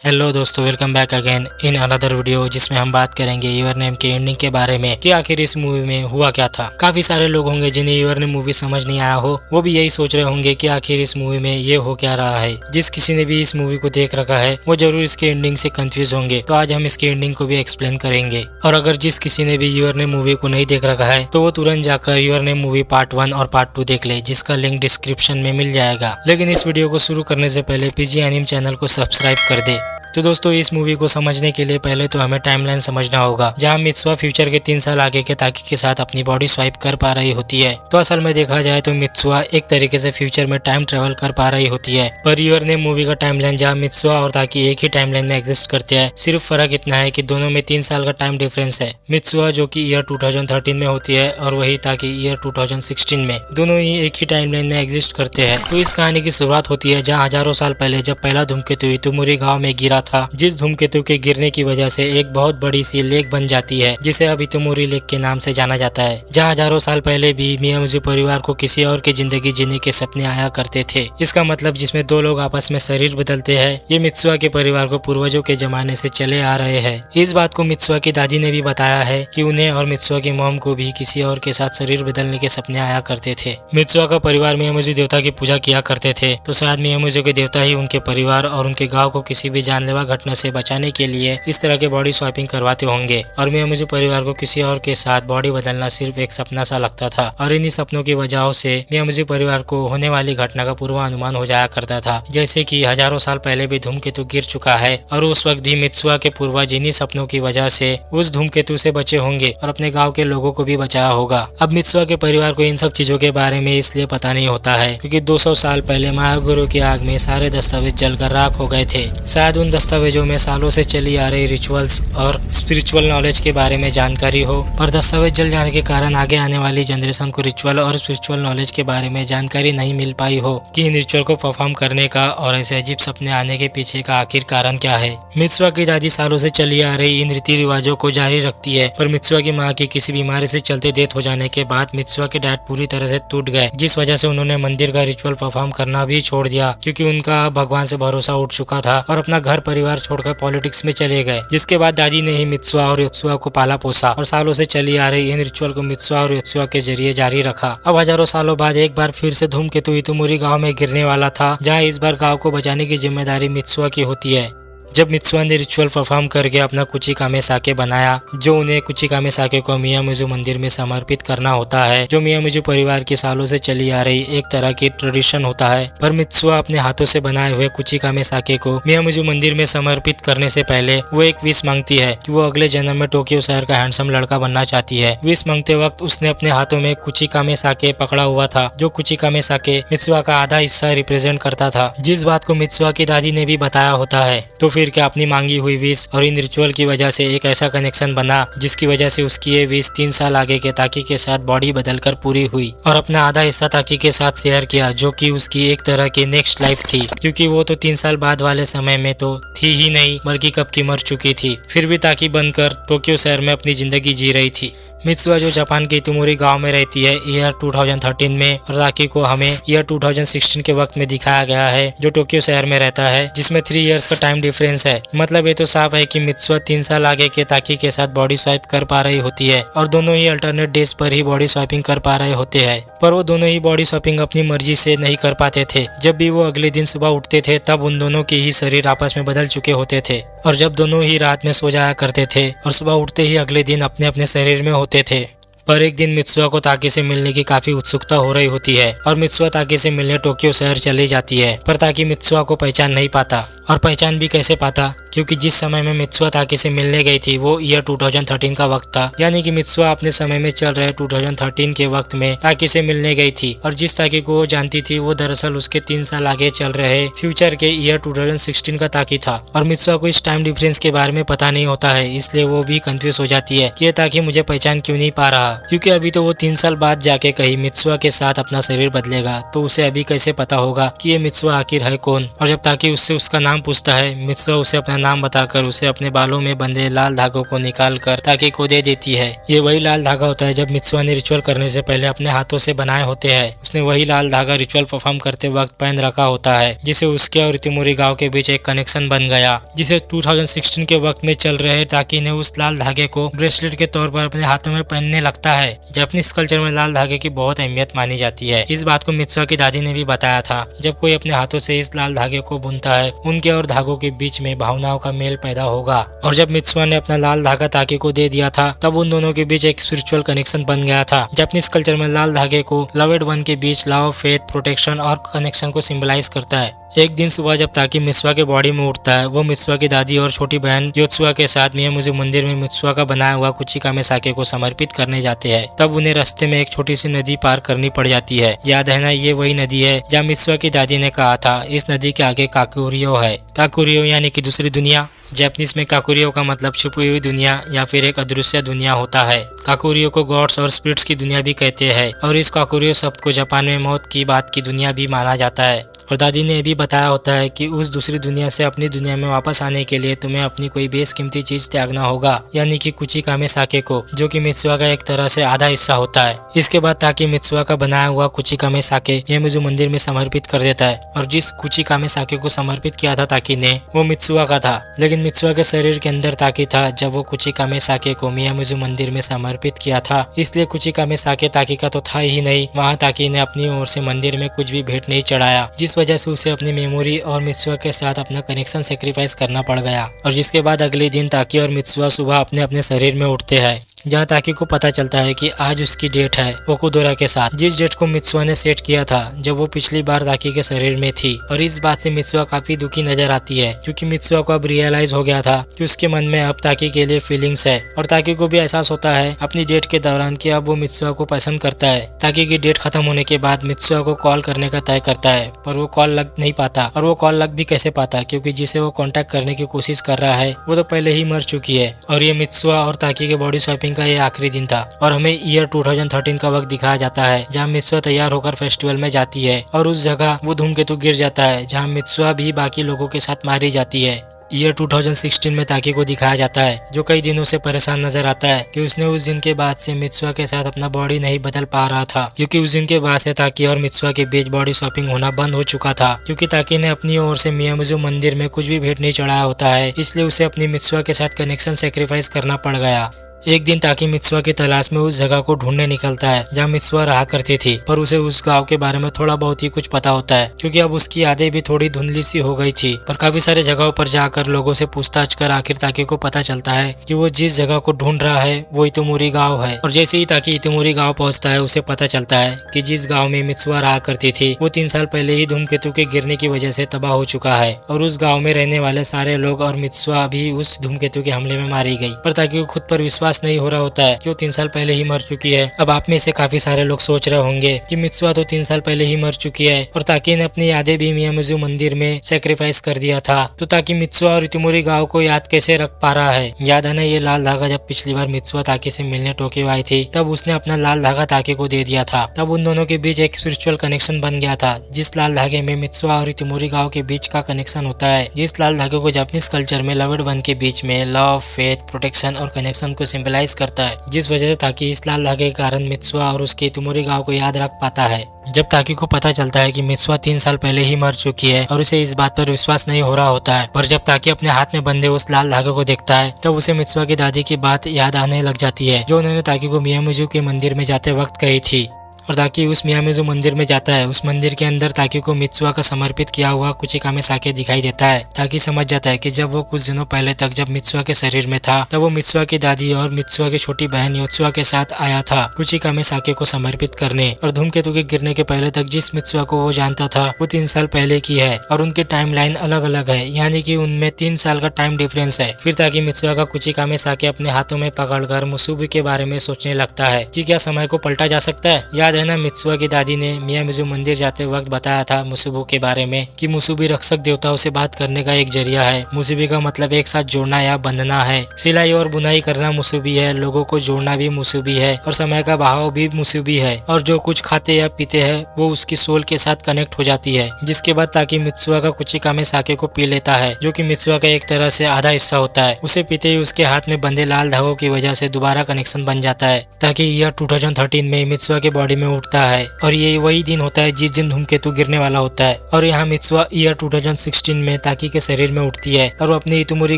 Hello दोस्तों, welcome back again in another video जिसमें हम बात करेंगे यूर नेम के एंडिंग के बारे में कि आखिर इस मूवी में हुआ क्या था। काफी सारे लोग होंगे जिन्हें यूर नेम मूवी समझ नहीं आया हो, वो भी यही सोच रहे होंगे कि आखिर इस मूवी में ये हो क्या रहा है। जिस किसी ने भी इस मूवी को देख रखा है वो जरूर इसके एंडिंग से कंफ्यूज होंगे, तो आज हम इसके एंडिंग को भी एक्सप्लेन करेंगे। और अगर जिस किसी ने भी यूर नेम मूवी को नहीं देख रखा है तो वो तुरंत जाकर यूर नेम मूवी पार्ट 1 और पार्ट 2 देख ले, जिसका लिंक डिस्क्रिप्शन में मिल जाएगा। लेकिन इस वीडियो को शुरू करने से पहले पीजी एनिम चैनल को सब्सक्राइब कर दे। तो दोस्तों, इस मूवी को समझने के लिए पहले तो हमें टाइमलाइन समझना होगा, जहां मित्सुआ फ्यूचर के 3 साल आगे के ताकी के साथ अपनी बॉडी स्वाइप कर पा रही होती है। तो असल में देखा जाए तो मित्सुआ एक तरीके से फ्यूचर में टाइम ट्रेवल कर पा रही होती है। पर यूर नेम मूवी का टाइमलाइन जहां मित्सुआ और ताकी एक ही टाइमलाइन में एग्जिस्ट करते हैं, सिर्फ फर्क इतना है कि दोनों में 3 साल का टाइम डिफरेंस है। मित्सुआ जो कि ईयर 2013 में होती है और वही ताकी ईयर 2016 में। दोनों ही एक ही टाइमलाइन में एग्जिस्ट करते हैं। तो इस कहानी की शुरुआत होती है जहाँ हजारों साल पहले जब पहला धूमकेतु इतुमुरी गाँव में गिरा था, जिस धूमकेतु के गिरने की वजह से एक बहुत बड़ी सी लेक बन जाती है, जिसे अब इतुमुरी लेक के नाम से जाना जाता है। जहाँ हजारों साल पहले भी मियामुजी परिवार को किसी और की जिंदगी जीने के सपने आया करते थे। इसका मतलब जिसमें 2 लोग आपस में शरीर बदलते हैं, ये मित्सुआ के परिवार को पूर्वजों के जमाने से चले आ रहे हैं। इस बात को मित्सुआ की दादी ने भी बताया है कि उन्हें और मित्सुआ की मॉम को भी किसी और के साथ शरीर बदलने के सपने आया करते थे। मित्सुआ का परिवार मियामुजी देवता की पूजा किया करते थे, तो शायद मियामुजी के देवता ही उनके परिवार और उनके गाँव को किसी भी जानलेवा घटना से बचाने के लिए इस तरह के बॉडी स्वैपिंग करवाते होंगे। और मियामुजी परिवार को किसी और के साथ बॉडी बदलना सिर्फ एक सपना सा लगता था, और इन्हीं सपनों की वजह से मियामुजी परिवार को होने वाली घटना का पूर्वानुमान हो जाया करता था। जैसे कि हजारों साल पहले भी धूमकेतु गिर चुका है और उस वक्त भी मित्सुआ के पूर्वज इन्हीं सपनों की वजह से उस धूमकेतु से बचे होंगे और अपने गाँव के लोगों को भी बचाया होगा। अब मित्सुआ के परिवार को इन सब चीजों के बारे में इसलिए पता नहीं होता है क्योंकि 200 साल पहले महागुरु की आग में सारे दस्तावेज जलकर राख हो गए थे। शायद उन दस्तावेजों में सालों से चली आ रही रिचुअल्स और स्पिरिचुअल नॉलेज के बारे में जानकारी हो, पर दस्तावेज जल जाने के कारण आगे आने वाली जनरेशन को रिचुअल और स्पिरिचुअल नॉलेज के बारे में जानकारी नहीं मिल पाई हो कि इन रिचुअल को परफॉर्म करने का और ऐसे अजीब सपने आने के पीछे का आखिर कारण क्या है। मित्सुआ की दादी सालों से चली आ रही इन रीति रिवाजों को जारी रखती है, पर मित्सुआ की माँ की किसी बीमारी से चलते डेथ हो जाने के बाद मित्सुआ के डैड पूरी तरह से टूट गए, जिस वजह से उन्होंने मंदिर का रिचुअल परफॉर्म करना भी छोड़ दिया क्योंकि उनका भगवान से भरोसा उठ चुका था और अपना घर परिवार छोड़कर पॉलिटिक्स में चले गए। जिसके बाद दादी ने ही मित्सुआ और योत्सुआ को पाला पोसा और सालों से चली आ रही इन रिचुअल को मित्सुआ और योत्सुआ के जरिए जारी रखा। अब हजारों सालों बाद एक बार फिर से धूमकेतु इतुमुरी गांव में गिरने वाला था, जहां इस बार गांव को बचाने की जिम्मेदारी मित्सुआ की होती है। जब मित्सुआ ने रिचुअल परफॉर्म करके अपना कुचिकामे साके बनाया, जो उन्हें कुचिकामे साके को मियामुजी मंदिर में समर्पित करना होता है, जो मियामुजी परिवार की सालों से चली आ रही एक तरह की ट्रेडिशन होता है। पर मित्सुआ अपने हाथों से बनाए हुए कुचिकामे साके को मियामुजी मंदिर में समर्पित करने से पहले वो एक विश मांगती है कि वो अगले जन्म में टोक्यो शहर का हैंडसम लड़का बनना चाहती है। विश मांगते वक्त उसने अपने हाथों में कुचिकामे साके पकड़ा हुआ था, जो कुचिकामे साके मित्सुआ का आधा हिस्सा रिप्रेजेंट करता था, जिस बात को मित्सुआ की दादी ने भी बताया होता है। तो फिर क्या अपनी मांगी हुई विश और इन रिचुअल की वजह से एक ऐसा कनेक्शन बना जिसकी वजह से उसकी ये विश 3 साल आगे के ताकी के साथ बॉडी बदलकर पूरी हुई और अपना आधा हिस्सा ताकी के साथ शेयर किया, जो कि उसकी एक तरह की नेक्स्ट लाइफ थी, क्योंकि वो तो 3 साल बाद वाले समय में तो थी ही नहीं बल्कि कब की मर चुकी थी। फिर भी ताकी बनकर टोक्यो शहर में अपनी जिंदगी जी रही थी। मित्सुआ जो जापान के इतुमुरी गांव में रहती है ईयर 2013 में, और ताकी को हमें ईयर 2016 के वक्त में दिखाया गया है, जो टोक्यो शहर में रहता है, जिसमें 3 इयर्स का टाइम डिफरेंस है। मतलब ये तो साफ है कि मित्सुआ 3 साल आगे के ताकी के साथ बॉडी स्वाइप कर पा रही होती है और दोनों ही अल्टरनेट डेज पर ही बॉडी स्वाइपिंग कर पा रहे होते हैं। पर वो दोनों ही बॉडी स्वाइपिंग अपनी मर्जी से नहीं कर पाते थे। जब भी वो अगले दिन सुबह उठते थे तब उन दोनों के ही शरीर आपस में बदल चुके होते थे, और जब दोनों ही रात में सो जाया करते थे और सुबह उठते ही अगले दिन अपने अपने शरीर में होते थे। पर एक दिन मित्सुआ को ताकी से मिलने की काफी उत्सुकता हो रही होती है और मित्सुआ ताकी से मिलने टोक्यो शहर चली जाती है, पर ताकी मित्सुआ को पहचान नहीं पाता। और पहचान भी कैसे पाता, क्योंकि जिस समय में मित्सुआ ताकी से मिलने गई थी वो ईयर 2013 का वक्त था, यानी कि मित्सुआ अपने समय में चल रहे 2013 के वक्त में ताकी से मिलने गई थी, और जिस ताकी को वो जानती थी वो दरअसल उसके 3 साल आगे चल रहे फ्यूचर के ईयर 2016 का ताकी था। और मित्सुआ को इस टाइम डिफरेंस के बारे में पता नहीं होता है, इसलिए वो भी कंफ्यूज हो जाती है कि ये ताकी मुझे पहचान क्यों नहीं पा रहा। क्योंकि अभी तो वो 3 साल बाद जाके कहीं मित्सुआ के साथ अपना शरीर बदलेगा, तो उसे अभी कैसे पता होगा कि ये मित्सुआ आखिर है कौन। और जब ताकि उससे उसका नाम पूछता है, मित्सुआ उसे अपना नाम बताकर उसे अपने बालों में बंधे लाल धागों को निकाल कर ताकि को दे देती है। ये वही लाल धागा होता है जब मित्सुआ ने रिचुअल करने से पहले अपने हाथों से बनाए होते हैं। उसने वही लाल धागा रिचुअल परफॉर्म करते वक्त पहन रखा होता है, जिसे उसके और इतिमोरी गांव के बीच एक कनेक्शन बन गया, जिसे 2016 के वक्त में चल रहे ताकि ने उस लाल धागे को ब्रेसलेट के तौर पर अपने हाथों में पहनने लगता है। जापानीज कल्चर में लाल धागे की बहुत अहमियत मानी जाती है। इस बात को मित्सुआ की दादी ने भी बताया था। जब कोई अपने हाथों से इस लाल धागे को बुनता है, उनके और धागों के बीच में भावनाओं का मेल पैदा होगा। और जब मित्सुआ ने अपना लाल धागा ताकि को दे दिया था, तब उन दोनों के बीच एक स्पिरिचुअल कनेक्शन बन गया था। जापानीज कल्चर में लाल धागे को लवेड वन के बीच लव, फेथ, प्रोटेक्शन और कनेक्शन को सिंबलाइज करता है। एक दिन सुबह जब ताकि मित्सुआ के बॉडी में उठता है, वो मित्सुआ की दादी और छोटी बहन योत्सुआ के साथ मियामुज़ु मंदिर में मित्सुआ का बनाया हुआ कुचिकामे साके को समर्पित करने जाते हैं। तब उन्हें रास्ते में एक छोटी सी नदी पार करनी पड़ जाती है। याद है ना, ये वही नदी है जहाँ मित्सुआ की दादी ने कहा था इस नदी के आगे काकुरियो है। काकुरियो यानी कि दूसरी दुनिया। जापानीज में काकुरियो का मतलब छुपी हुई दुनिया या फिर एक अदृश्य दुनिया होता है। काकुरियो को गॉड्स और स्पिरिट्स की दुनिया भी कहते हैं और इस काकुरियो शब्द को जापान में मौत की बात की दुनिया भी माना जाता है। और दादी ने भी बताया होता है कि उस दूसरी दुनिया से अपनी दुनिया में वापस आने के लिए तुम्हें अपनी कोई बेशकीमती चीज त्यागना होगा, यानी कि कुचिकामे साके को, जो कि मित्सुआ का एक तरह से आधा हिस्सा होता है। इसके बाद ताकि मित्सुआ का बनाया हुआ कुचिकामे साके मियामुज़ु मंदिर में समर्पित कर देता है। और जिस कुचिकामे साके को समर्पित किया था ताकि ने, वो मित्सुआ का था, लेकिन मित्सुआ के शरीर के अंदर ताकि था जब वो कुचिकामे साके को मियामुज़ु मंदिर में समर्पित किया था। इसलिए कुचिकामे साके ताकि का तो था ही नहीं, वहाँ ताकि ने अपनी ओर से मंदिर में कुछ भी भेंट नहीं चढ़ाया, जिस वजह से उसे अपनी मेमोरी और मित्सुआ के साथ अपना कनेक्शन सेक्रीफाइस करना पड़ गया। और जिसके बाद अगले दिन ताकि और मित्सुआ सुबह अपने अपने शरीर में उठते हैं, जहाँ ताकि को पता चलता है कि आज उसकी डेट है ओकुदोरा के साथ, जिस डेट को मित्सुआ ने सेट किया था जब वो पिछली बार ताकि के शरीर में थी। और इस बात से मित्सुआ काफी दुखी नजर आती है, क्योंकि मित्सुआ को अब रियलाइज हो गया था कि उसके मन में अब ताकि के लिए फीलिंग्स है। और ताकि को भी एहसास होता है अपनी डेट के दौरान कि अब वो मित्सुआ को पसंद करता है। ताकि की डेट खत्म होने के बाद मित्सुआ को कॉल करने का तय करता है, पर वो कॉल लग नहीं पाता। और वो कॉल लग भी कैसे पाता, क्योंकि जिसे वो कांटेक्ट करने की कोशिश कर रहा है वो तो पहले ही मर चुकी है। और ये मित्सुआ और ताकि के बॉडी स्वैपिंग का ये आखिरी दिन था। और हमें ईयर 2013 का वक्त दिखाया जाता है, जहाँ मित्सुआ तैयार होकर फेस्टिवल में जाती है और उस जगह वो धूमकेतु गिर जाता है, जहाँ मित्सुआ भी बाकी लोगों के साथ मारी जाती है। ईयर 2016 में ताकि को दिखाया जाता है, जो कई दिनों से परेशान नजर आता है कि उसने उस दिन के बाद से मित्सुआ के साथ अपना बॉडी नहीं बदल पा रहा था, क्योंकि उस दिन के बाद से ताकि और मित्सुआ के बीच बॉडी शॉपिंग होना बंद हो चुका था। क्योंकि ताकि ने अपनी ओर से मियामुज़ु मंदिर में कुछ भी भेंट नहीं चढ़ाया होता है, इसलिए उसे अपनी मित्सुआ के साथ कनेक्शन सेक्रीफाइस करना पड़ गया। एक दिन ताकि मित्सुआ की तलाश में उस जगह को ढूंढने निकलता है जहाँ मित्सुआ रहा करती थी, पर उसे उस गांव के बारे में थोड़ा बहुत ही कुछ पता होता है, क्योंकि अब उसकी यादें भी थोड़ी धुंधली सी हो गई थी। पर काफी सारे जगहों पर जाकर लोगों से पूछताछ कर आखिर ताकि को पता चलता है कि वो जिस जगह को ढूंढ रहा है वो इतुमोरी गाँव है। और जैसे ही ताकि इतुमोरी गाँव पहुँचता है, उसे पता चलता है कि जिस गाँव में मित्सुआ रहा करती थी वो 3 साल पहले ही धूमकेतु के गिरने की वजह से तबाह हो चुका है। और उस गाँव में रहने वाले सारे लोग और मित्सुआ भी उस धूमकेतु के हमले में मारी गई। पर ताकि को खुद पर विश्वास नहीं हो रहा होता है कि वो 3 साल पहले ही मर चुकी है। अब आप में से काफी सारे लोग सोच रहे होंगे कि मित्सुआ तो 3 साल पहले ही मर चुकी है और ताकि ने अपनी यादें भी मियामुज़ु मंदिर में सेक्रीफाइस कर दिया था, तो ताकि मित्सुआ और इतुमोरी गाँव को याद कैसे रख पा रहा है। याद है ना, ये लाल धागा जब पिछली बार मित्सुआ ताकि से मिलने टोक्यो आई थी, तब उसने अपना लाल धागा ताकि को दे दिया था। तब उन दोनों के बीच एक स्पिरिचुअल कनेक्शन बन गया था, जिस लाल धागे में मित्सुआ और इतुमोरी गाँव के बीच का कनेक्शन होता है। जिस लाल धागे को जापानीज कल्चर में लवेड वन के बीच में लव, फेथ, प्रोटेक्शन और कनेक्शन को सिंबलाइज करता है, जिस वजह से ताकि इस लाल धागे के कारण मित्सुआ और उसके इतुमोरी गाँव को याद रख पाता है। जब ताकि को पता चलता है कि मित्सुआ 3 साल पहले ही मर चुकी है और उसे इस बात पर विश्वास नहीं हो रहा होता है, और जब ताकि अपने हाथ में बंधे उस लाल धागे को देखता है, तब उसे मित्सुआ की दादी की बात याद आने लग जाती है, जो उन्होंने ताकि को मियामुज़ु के मंदिर में जाते वक्त कही थी। और ताकि उस मियामुज़ु मंदिर में जाता है, उस मंदिर के अंदर ताकि को मित्सुआ का समर्पित किया हुआ कुचिकामे साके दिखाई देता है। ताकि समझ जाता है कि जब वो कुछ दिनों पहले तक जब मित्सुआ के शरीर में था, तब वो मित्सुआ की दादी और मित्सुआ की छोटी बहन योत्सुआ के साथ आया था कुचिकामे साके को समर्पित करने। और धूमकेतु के गिरने के पहले तक जिस मित्सुआ को वो जानता था वो 3 साल पहले की है, और उनकी टाइमलाइन अलग अलग है, यानी कि उनमें 3 साल का टाइम डिफरेंस है। फिर ताकि मित्सुआ का कुचिकामे साके अपने हाथों में पकड़कर मुसुबी के बारे में सोचने लगता है कि क्या समय को पलटा जा सकता है। याद है ना, मित्सुआ की दादी ने मियामिज़ू मंदिर जाते वक्त बताया था मुसुबू के बारे में कि मुसुबी रक्षक देवताओं से बात करने का एक जरिया है। मुसुबी का मतलब एक साथ जोड़ना या बंधना है। सिलाई और बुनाई करना मुसुबी है, लोगों को जोड़ना भी मुसुबी है और समय का बहाव भी मुसुबी है। और जो कुछ खाते या पीते हैं वो उसकी सोल के साथ कनेक्ट हो जाती है। जिसके बाद ताकि मित्सुआ का कुचिकामे साके को पी लेता है, जो कि मित्सुआ का एक तरह से आधा हिस्सा होता है। उसे पीते ही उसके हाथ में बंधे लाल धागों की वजह से दोबारा कनेक्शन बन जाता है, ताकि ईयर 2013 में मित्सुआ के बॉडी में उठता है। और ये वही दिन होता है जिस दिन धूमकेतु गिरने वाला होता है। और यहाँ मित्सुआ ईयर 2016 में ताकि के शरीर में उठती है और वो अपनी इतुमुरी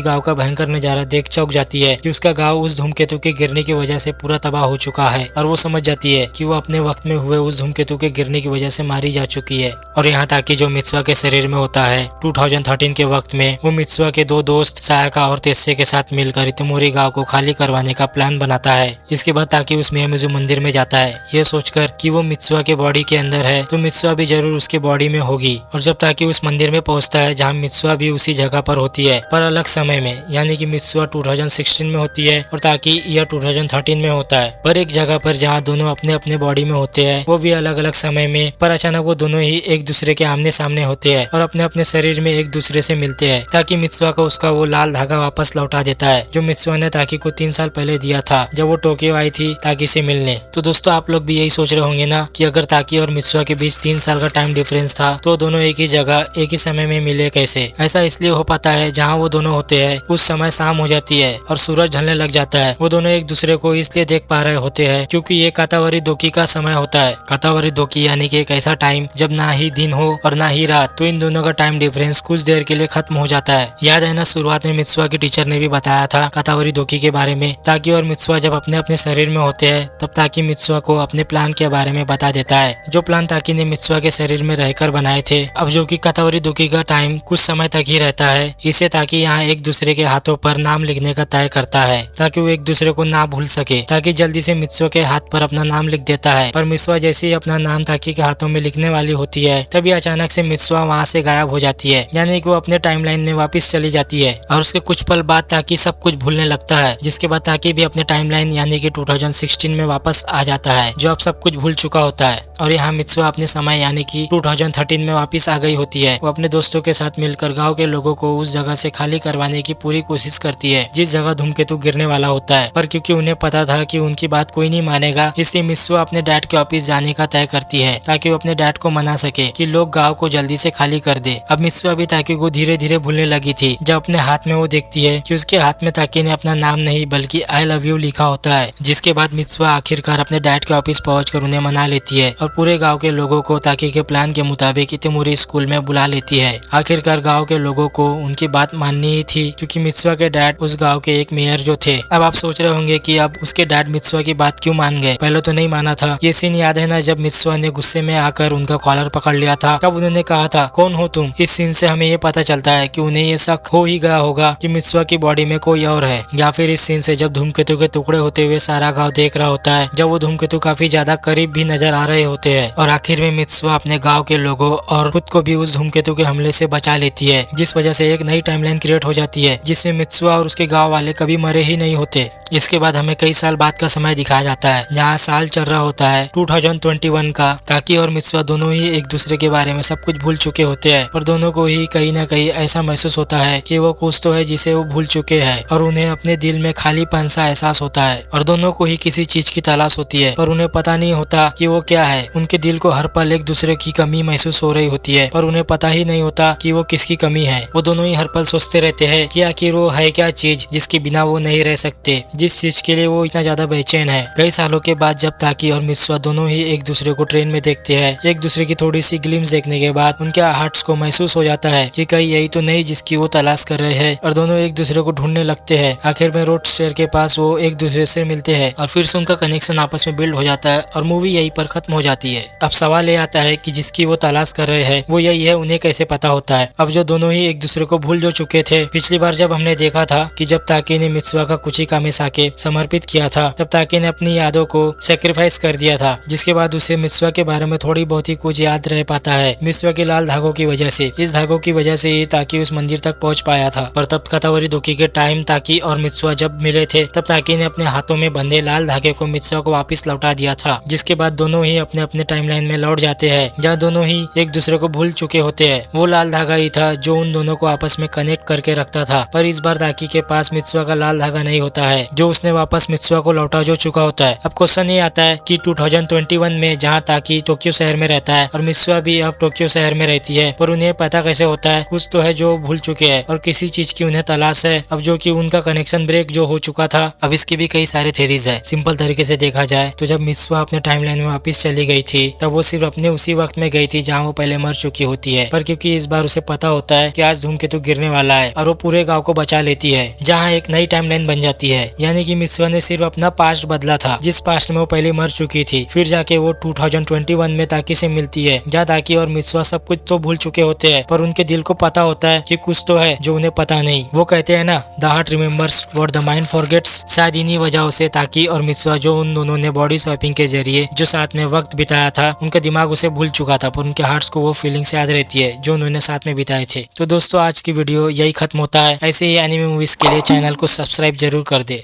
गांव का भयंकर नजारा देख चौंक जाती है कि उसका गांव उस धूमकेतु के गिरने की वजह से पूरा तबाह हो चुका है। और वो समझ जाती है कि वो अपने वक्त में हुए उस धूमकेतु के गिरने की वजह से मारी जा चुकी है। और यहाँ ताकि जो मित्सुआ के शरीर में होता है 2013 के वक्त में, वो मित्सुआ के दो दोस्त सायाका और तेस्से के साथ मिलकर इतुमुरी गांव को खाली करवाने का प्लान बनाता है। इसके बाद ताकि उस मियामिज़ू मंदिर में जाता है, ये सोचकर कि वो मित्सुआ के बॉडी के अंदर है तो मित्सुआ भी जरूर उसके बॉडी में होगी। और जब ताकि उस मंदिर में पहुंचता है जहाँ मित्सुआ भी उसी जगह पर होती है, पर अलग समय में, यानी कि मित्सुआ 2016 में होती है और ताकि ईयर 2013 में होता है। पर एक जगह पर जहाँ दोनों अपने अपने बॉडी में होते हैं, वो भी अलग अलग समय में, पर अचानक वो दोनों ही एक दूसरे के आमने सामने होते हैं और अपने अपने शरीर में एक दूसरे से मिलते हैं। ताकि मित्सुआ को उसका वो लाल धागा वापस लौटा देता है जो मित्सुआ ने ताकि को 3 साल पहले दिया था जब वो टोक्यो आई थी ताकि से मिलने। तो दोस्तों, आप लोग भी यही सोच रहे होंगे ना कि अगर ताकि और मित्सुआ के बीच 3 साल का टाइम डिफरेंस था तो दोनों एक ही जगह एक ही समय में मिले कैसे? ऐसा इसलिए हो पाता है जहाँ वो दोनों होते हैं उस समय शाम हो जाती है और सूरज ढलने लग जाता है। वो दोनों एक दूसरे को इसलिए देख पा रहे होते हैं क्योंकि ये कातावरी दोकी का समय होता है। कातावरी दोकी यानी कि एक ऐसा टाइम जब ना ही दिन हो और ना ही रात, तो इन दोनों का टाइम डिफरेंस कुछ देर के लिए खत्म हो जाता है। याद है ना, शुरुआत में मित्सुआ की टीचर ने भी बताया था कातावरी दोकी के बारे में। ताकि और मित्सुआ जब अपने अपने शरीर में होते हैं तब ताकि मित्सुआ को अपने प्लान के बारे में बता देता है, जो प्लान ताकि ने मित्सुआ के शरीर में रहकर बनाए थे। अब जो कि कातावरी दोकी का टाइम कुछ समय तक ही रहता है, इसे ताकि यहाँ एक दूसरे के हाथों पर नाम लिखने का तय करता है ताकि वो एक दूसरे को ना भूल सके। ताकि जल्दी से मित्सुआ के हाथ पर अपना नाम लिख देता है, पर मित्सुआ जैसे ही अपना नाम ताकि के हाथों में लिखने वाली होती है तभी अचानक से मित्सुआ वहाँ से गायब हो जाती है, यानी कि वो अपने टाइमलाइन में वापस चली जाती है। और उसके कुछ पल बाद ताकि सब कुछ भूलने लगता है, जिसके बाद ताकि भी अपने टाइमलाइन यानी कि 2016 में वापस आ जाता है, जो अब सब कुछ भूल चुका होता है। और यहाँ मित्सुआ अपने समय यानी कि 2013 में वापस आ गई होती है। वो अपने दोस्तों के साथ मिलकर गांव के लोगों को उस जगह से खाली करवाने की पूरी कोशिश करती है जिस जगह धूमकेतु गिरने वाला होता है। पर क्योंकि उन्हें पता था कि उनकी बात कोई नहीं मानेगा, इसलिए मित्सुआ अपने डैड के ऑफिस जाने का तय करती है ताकि वो अपने डैड को मना सके कि लोग गाँव को जल्दी से खाली कर दे। अब मित्सुआ भी ताकि को धीरे धीरे भूलने लगी थी जब अपने हाथ में वो देखती है कि उसके हाथ में ताकि ने अपना नाम नहीं बल्कि आई लव यू लिखा होता है। जिसके बाद मित्सुआ आखिरकार अपने डैड के ऑफिस पहुंचकर उन्हें मना लेती है और पूरे गांव के लोगों को ताकि के प्लान के मुताबिक इतुमुरी स्कूल में बुला लेती है। आखिरकार गांव के लोगों को उनकी बात माननी ही थी क्योंकि मित्सुआ के डैड उस गांव के एक मेयर जो थे। अब आप सोच रहे होंगे कि अब उसके डैड मित्सुआ की बात क्यों मान गए, पहले तो नहीं माना था। ये सीन याद है ना, जब मित्सुआ ने गुस्से में आकर उनका कॉलर पकड़ लिया था तब उन्होंने कहा था कौन हो तुम। इस सीन से हमें ये पता चलता है कि उन्हें ये शक हो ही गया होगा कि मित्सुआ की बॉडी में कोई और है। या फिर इस सीन से जब धूमकेतु के टुकड़े होते हुए सारा गांव देख रहा होता है, जब वो धूमकेतु काफी ज्यादा करीब भी नजर आ रहे होते हैं। और आखिर में मित्सुआ अपने गांव के लोगों और खुद को भी उस धूमकेतु के हमले से बचा लेती है, जिस वजह से एक नई टाइमलाइन क्रिएट हो जाती है जिसमें मित्सुआ और उसके गांव वाले कभी मरे ही नहीं होते। इसके बाद हमें कई साल बाद का समय दिखाया जाता है जहाँ साल चल रहा होता है 2021 का। ताकि और मित्सुआ दोनों ही एक दूसरे के बारे में सब कुछ भूल चुके होते हैं, पर दोनों को ही कहीं ना कहीं ऐसा महसूस होता है कि वो कुछ तो है जिसे वो भूल चुके हैं और उन्हें अपने दिल में खालीपन सा एहसास होता है। और दोनों को ही किसी चीज की तलाश होती है पर उन्हें पता नहीं होता कि वो क्या है। उनके दिल को हर पल एक दूसरे की कमी महसूस हो रही होती है पर उन्हें पता ही नहीं होता कि वो किसकी कमी है। वो दोनों ही हर पल सोचते रहते हैं कि आखिर वो है क्या चीज जिसके बिना वो नहीं रह सकते, जिस चीज के लिए वो इतना ज्यादा बेचैन है। कई सालों के बाद जब ताकि और मित्सुआ दोनों ही एक दूसरे को ट्रेन में देखते हैं, एक दूसरे की थोड़ी सी ग्लिम्स देखने के बाद उनके हार्ट्स को महसूस हो जाता है कि कहीं यही तो नहीं जिसकी वो तलाश कर रहे हैं। और दोनों एक दूसरे को ढूंढने लगते हैं। आखिर में रोड स्टेयर के पास वो एक दूसरे से मिलते हैं और फिर से उनका कनेक्शन आपस में बिल्ड हो जाता है और मूवी यहीं पर खत्म हो जाती है। अब सवाल ये आता है कि जिसकी वो तलाश कर रहे हैं वो यही है, उन्हें कैसे पता होता है। अब जो दोनों ही एक दूसरे को भूल जो चुके थे, पिछली बार जब हमने देखा था कि जब ताकि ने मित्सुआ का कुचिकामे साके समर्पित किया था तब ताकि ने अपनी यादों को सेक्रीफाइस कर दिया था, जिसके बाद उसे मित्सुआ के बारे में थोड़ी बहुत ही कुछ याद रह पाता है मित्सुआ के लाल धागों की वजह से। इस धागों की वजह से ही ताकि उस मंदिर तक पहुंच पाया था। पर तब कातावरी दोकी के टाइम ताकि और मित्सुआ जब मिले थे तब ताकि ने अपने हाथों में बंधे लाल धागे को मित्सुआ को वापस लौटा दिया था, जिसके उसके बाद दोनों ही अपने अपने टाइमलाइन में लौट जाते हैं, जहाँ दोनों ही एक दूसरे को भूल चुके होते हैं। वो लाल धागा ही था जो उन दोनों को आपस में कनेक्ट करके रखता था, पर इस बार ताकी के पास मित्सुआ का लाल धागा नहीं होता है जो उसने वापस मित्सुआ को लौटा जो चुका होता है। अब क्वेश्चन ये आता है कि 2021 में जहाँ ताकी टोक्यो शहर में रहता है और मित्सुआ भी अब टोक्यो शहर में रहती है, पर उन्हें पता कैसे होता है कुछ तो है जो भूल चुके हैं और किसी चीज की उन्हें तलाश है, अब जो कि उनका कनेक्शन ब्रेक जो हो चुका था। अब इसकी भी कई सारे थेरीज है। सिंपल तरीके से देखा जाए तो जब मित्सुआ अपने टाइमलाइन में वापस चली गई थी तब वो सिर्फ अपने उसी वक्त में गई थी जहाँ वो पहले मर चुकी होती है, पर क्योंकि इस बार उसे पता होता है कि आज धूमकेतु गिरने वाला है और वो पूरे गाँव को बचा लेती है, जहाँ एक नई टाइमलाइन बन जाती है। यानी कि मित्सुआ ने सिर्फ अपना पास्ट बदला था, जिस पास्ट में वो पहले मर चुकी थी, फिर जाके वो 2021 में ताकी से मिलती है, जहाँ ताकी और मित्सुआ सब कुछ तो भूल चुके होते हैं, पर उनके दिल को पता होता है कि कुछ तो है जो उन्हें पता नहीं। वो कहते हैं ना, the heart remembers what the mind forgets. शायद इन्हीं वजहों से ताकी और मित्सुआ जो उन दोनों ने बॉडी स्वैपिंग के जरिए जो साथ में वक्त बिताया था, उनका दिमाग उसे भूल चुका था, पर उनके हार्ट्स को वो फीलिंग्स याद रहती है जो उन्होंने साथ में बिताए थे। तो दोस्तों आज की वीडियो यही खत्म होता है। ऐसे ही एनिमे मूवीज के लिए चैनल को सब्सक्राइब जरूर कर दे।